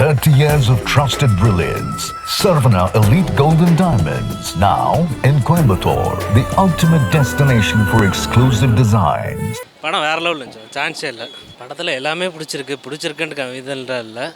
30 years of trusted brilliance. Sarvana Elite Golden Diamonds, now in Coimbatore, the ultimate destination for exclusive designs. படம் வேறு லெவலில் இருந்துச்சு, சான்ஸே இல்லை. படத்தில் எல்லாமே பிடிச்சிருக்குன்ட்டு இதெல்லாம் இல்லை,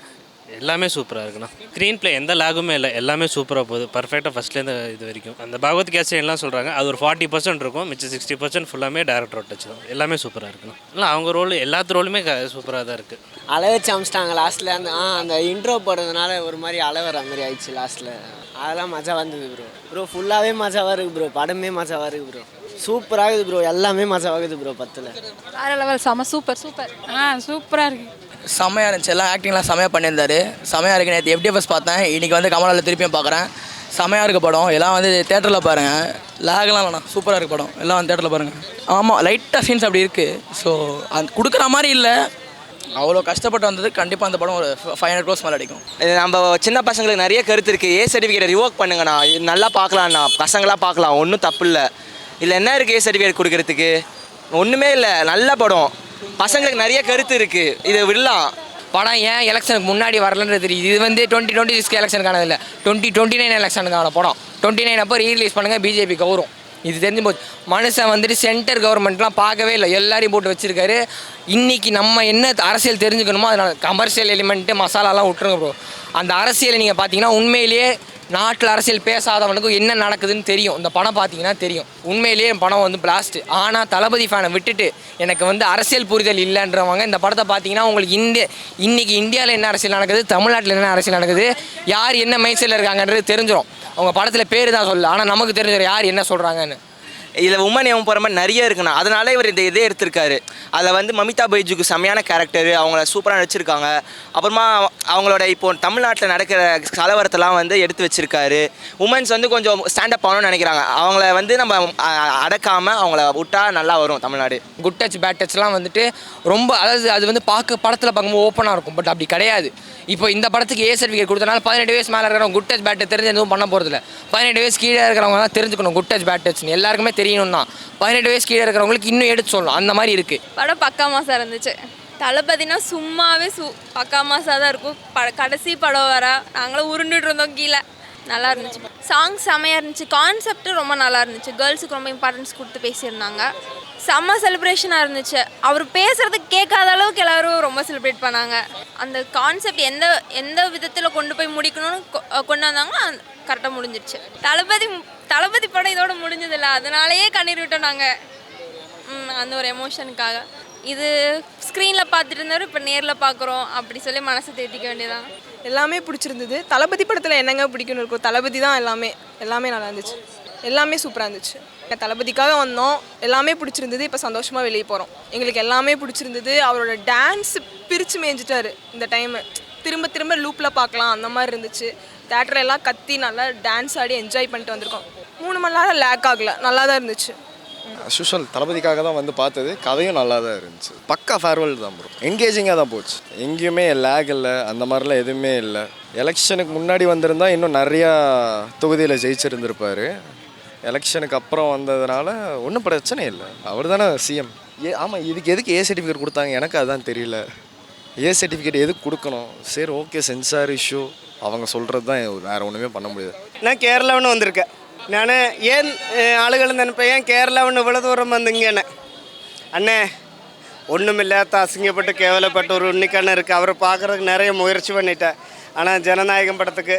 எல்லாமே சூப்பராக இருக்குண்ணா. ஸ்க்ரீன் ப்ளே எந்த லாகுமே இல்லை, எல்லாமே சூப்பராக போகுது, பர்ஃபெக்டாக ஃபஸ்ட்லேருந்து இது வரைக்கும். அந்த பகவத் கேசரியெல்லாம் சொல்கிறாங்க, அது ஒரு 40% இருக்கும், மிச்சம் 60% ஃபுல்லாமே டேரக்டர் டச் தான். எல்லாமே சூப்பராக இருக்குண்ணா. இல்லை அவங்க ரோல் எல்லாத்து ரோலுமே சூப்பராக தான் இருக்குது. அளவச்சு அமிச்சிட்டாங்க லாஸ்ட்டில். அந்த இன்ட்ரோ போடுறதுனால ஒரு மாதிரி அளவர மாதிரி ஆயிடுச்சு லாஸ்ட்டில். அதெல்லாம் மஜா வந்தது ப்ரோ ஃபுல்லாகவே மஜாவாக இருக்குது ப்ரோ. படமே மஜாவாக இருக்குது ப்ரோ. சூப்பராகுது ப்ரோ, எல்லாமே மஜாவாகுது ப்ரோ. 10ல் வேறு லெவல், சூப்பர் சூப்பராக இருக்குது. செம்மையாக இருந்துச்சு, எல்லாம் ஆக்டிங்லாம் செம்மையாக பண்ணியிருந்தாரு. செம்மையாக இருக்குது. நேற்று FDFS பார்த்தேன், இன்றைக்கி வந்து கமலாவில் திருப்பியும் பார்க்குறேன். செம்மையாக இருக்க படம். எல்லாம் வந்து தேட்டரில் பாருங்கள், லேகெலாம் வேணாம், சூப்பராக இருக்குது படம். எல்லாம் வந்து தேட்டரில் பாருங்கள். ஆமாம், லைட்டாக சீன்ஸ் அப்படி இருக்குது. ஸோ அந்த கொடுக்குற மாதிரி இல்லை, அவ்வளோ கஷ்டப்பட்டு வந்தது. கண்டிப்பாக அந்த படம் ஒரு 500 crores மேலே அடிக்கும். நம்ம சின்ன பசங்களுக்கு நிறைய கருத்து இருக்குது. சர்டிஃபிகேட்டை ரிவோக் பண்ணுங்கண்ணா, இது நல்லா பார்க்கலாம்ண்ணா, பசங்களாக பார்க்கலாம், ஒன்றும் தப்பு இல்லை. இல்லை என்ன இருக்குது சர்டிஃபிகேட் கொடுக்கறதுக்கு? ஒன்றுமே இல்லை, நல்ல படம். பசங்களுக்கு நிறைய கருத்து இருக்குது, இதை விடலாம். படம் ஏன் எலெக்ஷனுக்கு முன்னாடி வரலன்றது தெரியுது. இது வந்து 2026 எலெக்ஷனுக்கானது இல்லை, 2029 எலெக்ஷனுக்கான படம். 29 அப்போ ரீரிலீஸ் பண்ணுங்கள், பிஜேபி கவரும். இது தெரிஞ்சு போச்சு. மனுஷன் வந்துட்டு சென்டர் கவர்மெண்ட்லாம் பார்க்கவே இல்லை, எல்லாரையும் போட்டு வச்சுருக்காரு. இன்றைக்கி நம்ம என்ன அரசியல் தெரிஞ்சுக்கணுமோ அதனால் கமர்ஷியல் எலிமெண்ட்டு மசாலாலாம் விட்டுருங்க ப்ரோ. அந்த அரசியலை நீங்கள் பார்த்தீங்கன்னா உண்மையிலேயே நாட்டில் அரசியல் பேசாதவனுக்கு என்ன நடக்குதுன்னு தெரியும். இந்த படம் பார்த்தீங்கன்னா தெரியும். உண்மையிலேயே படம் வந்து பிளாஸ்ட்டு. ஆனால் தளபதி ஃபேனை விட்டுட்டு எனக்கு வந்து அரசியல் புரிதல் இல்லைன்றவங்க இந்த படத்தை பார்த்தீங்கன்னா உங்களுக்கு இன்றைக்கி இந்தியாவில் என்ன அரசியல் நடக்குது, தமிழ்நாட்டில் என்ன அரசியல் நடக்குது, யார் என்ன மைசையில் இருக்காங்கன்றது தெரிஞ்சிடும். அவங்க படத்தில் பேர் தான் சொல்லல, ஆனால் நமக்கு தெரிஞ்சிடும் யார் என்ன சொல்கிறாங்கன்னு. இதில் உமன் ஏவம் போகிற மாதிரி நிறைய இருக்குண்ணா. அதனால இவர் இந்த இதே எடுத்திருக்காரு. அதில் வந்து மமிதா பைஜுக்கு செம்மையான கேரக்டர், அவங்கள சூப்பராக நடிச்சிருக்காங்க. அப்புறமா அவங்களோட இப்போது தமிழ்நாட்டில் நடக்கிற கலவரத்தெல்லாம் வந்து எடுத்து வச்சுருக்காரு. உமன்ஸ் வந்து கொஞ்சம் ஸ்டாண்டப் ஆகணும்னு நினைக்கிறாங்க. அவங்கள வந்து நம்ம அடக்காமல் அவங்கள விட்டால் நல்லா வரும் தமிழ்நாடு. குட் டச் பேட் டச்லாம் வந்துட்டு ரொம்ப, அதாவது அது வந்து படத்தில் பார்க்கும்போது ஓப்பனாக இருக்கும். பட் அப்படி கிடையாது. இப்போ இந்த படத்துக்கு சர்டிஃபிகேட் கொடுத்தனால 18 வயசு மேலே இருக்கிறவங்க குட் டச் பேட் டச் தெரிஞ்சு எதுவும் பண்ண போகிறதில்ல. 18 வயசு கீழே இருக்கிறவங்க தான் தெரிஞ்சுக்கணும் குட் டச் பேட் டச்னு. எல்லாருக்குமே தெரியணும் தான். 18 வயசு கீழே இருக்கிறவங்களுக்கு இன்னும் எடுத்து சொல்லணும், அந்த மாதிரி இருக்குது. படம் பக்கா மாசாக இருந்துச்சு. தளபதினா சும்மாவே பக்கா மாசாக தான் இருக்கும். கடைசி படம் வர நாங்களும் உருண்டுட்டு இருந்தோம் கீழே. நல்லா இருந்துச்சு. சாங் செம்மையாக இருந்துச்சு. கான்செப்ட்டு ரொம்ப நல்லா இருந்துச்சு. கேர்ள்ஸுக்கு ரொம்ப இம்பார்ட்டன்ஸ் கொடுத்து பேசியிருந்தாங்க. செம்ம செலிப்ரேஷனாக இருந்துச்சு. அவர் பேசுகிறது கேட்காத அளவுக்கு எல்லோரும் ரொம்ப செலிப்ரேட் பண்ணாங்க. அந்த கான்செப்ட் எந்த விதத்தில் கொண்டு போய் முடிக்கணும்னு கொண்டு வந்தாங்களோ கரெக்டாக முடிஞ்சிருச்சு. தளபதி படம் இதோட முடிஞ்சதில்லை, அதனாலேயே கண்ணீர் விட்டோம் நாங்கள். அந்த ஒரு எமோஷனுக்காக. இது ஸ்க்ரீனில் பார்த்துட்டு இருந்தாலும் இப்போ நேரில் பார்க்குறோம் அப்படி சொல்லி மனசை தேர்த்திக்க வேண்டியதான். எல்லாமே பிடிச்சிருந்தது. தளபதி படத்தில் என்னங்க பிடிக்கணும் இருக்கும், தளபதி தான். எல்லாமே நல்லா இருந்துச்சு, எல்லாமே சூப்பராக இருந்துச்சு. தளபதிக்காக வந்தோம், எல்லாமே பிடிச்சிருந்தது. இப்போ சந்தோஷமாக வெளியே போகிறோம். எங்களுக்கு எல்லாமே பிடிச்சிருந்தது. அவரோட டான்ஸ் பிரித்து மேய்ஞ்சிட்டாரு இந்த டைமு. திரும்ப லூப்பில் பார்க்கலாம் அந்த மாதிரி இருந்துச்சு. தேட்டரில் எல்லாம் கத்தி நல்லா டான்ஸ் ஆடி என்ஜாய் பண்ணிட்டு வந்திருக்கோம். 3 மணி நேரம் லேக் ஆகலை, நல்லா தான் இருந்துச்சு. அஸ்யூஷுவல் தளபதிக்காக தான் வந்து பார்த்தது. கதையும் நல்லா தான் இருந்துச்சு. பக்கா ஃபேர்வெல் தான் ப்ரோ. என்கேஜிங்காக தான் போச்சு. எங்கேயுமே லேக் இல்லை, அந்த மாதிரிலாம் எதுவுமே இல்லை. எலெக்ஷனுக்கு முன்னாடி வந்திருந்தால் இன்னும் நிறையா தொகுதியில் ஜெயிச்சிருந்துருப்பார். எலெக்ஷனுக்கு அப்புறம் வந்ததுனால ஒன்றும் பிரச்சனை இல்லை. அவர் தானே சிஎம். ஆமாம், இதுக்கு எதுக்கு சர்டிஃபிகேட் கொடுத்தாங்க எனக்கு அதுதான் தெரியல. சர்டிஃபிகேட் எதுக்கு கொடுக்கணும்? சரி, ஓகே, சென்சார் இஷ்யூ அவங்க சொல்கிறது தான், வேறு ஒன்றுமே பண்ண முடியாது. நான் கேரளாவுன்னு வந்திருக்கேன். நான் ஏன் ஆளுகள் நினைப்பேன், ஏன் கேரளாவுன்னு இவ்வளோ தூரம் வந்தீங்கன்னு. அண்ணே ஒன்றுமில்லாத அசிங்கப்பட்டு கேவலப்பட்டு ஒரு உன்னிக்கண்ணு இருக்குது. அவரை பார்க்குறதுக்கு நிறைய முயற்சி பண்ணிட்டேன். ஆனால் ஜனநாயகம் படத்துக்கு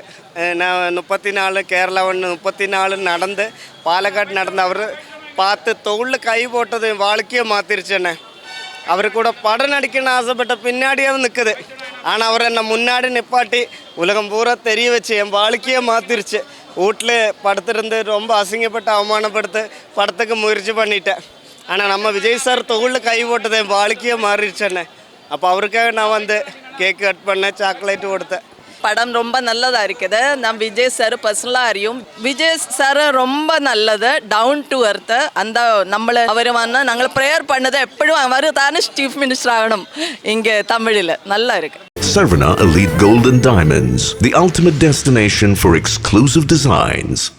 நான் 34 கேரளாவுன்னு 34 நடந்து பாலக்காடு நடந்து அவர் பார்த்து தொழில் கை போட்டது என் வாழ்க்கையை மாற்றிருச்சேண்ணே. அவர் கூட படம் நடிக்கணும்னு ஆசைப்பட்ட பின்னாடியே நிற்குது. ஆனால் அவர் என்னை முன்னாடி நிப்பாட்டி உலகம் பூரா தெரிய வச்சு என் வாழ்க்கையே மாற்றிருச்சு. வீட்டில் படுத்திருந்து ரொம்ப அசிங்கப்பட்டு அவமானப்படுத்த படத்துக்கு முயற்சி பண்ணிட்டேன். ஆனால் நம்ம விஜய் சார் தொழில் கை போட்டது என் வாழ்க்கையே மாறிடுச்சேண்ணே. அப்போ அவருக்காக நான் வந்து கேக் கட் பண்ணேன், சாக்லேட்டு கொடுத்தேன். படம் ரொம்ப நல்லதாக இருக்குது. நான் விஜய் சார் பர்சனலாக அறியும். விஜய் சார் ரொம்ப நல்லது, டவுன் டு எர்த்து. அந்த நம்மளை அவர் வந்தால் நாங்கள் ப்ரேயர் பண்ணதை எப்படியும் அவர் தானே சீஃப் மினிஸ்டர் ஆகணும் இங்கே தமிழில். நல்லா இருக்குது. Sarvana Elite Golden Diamonds, the ultimate destination for exclusive designs.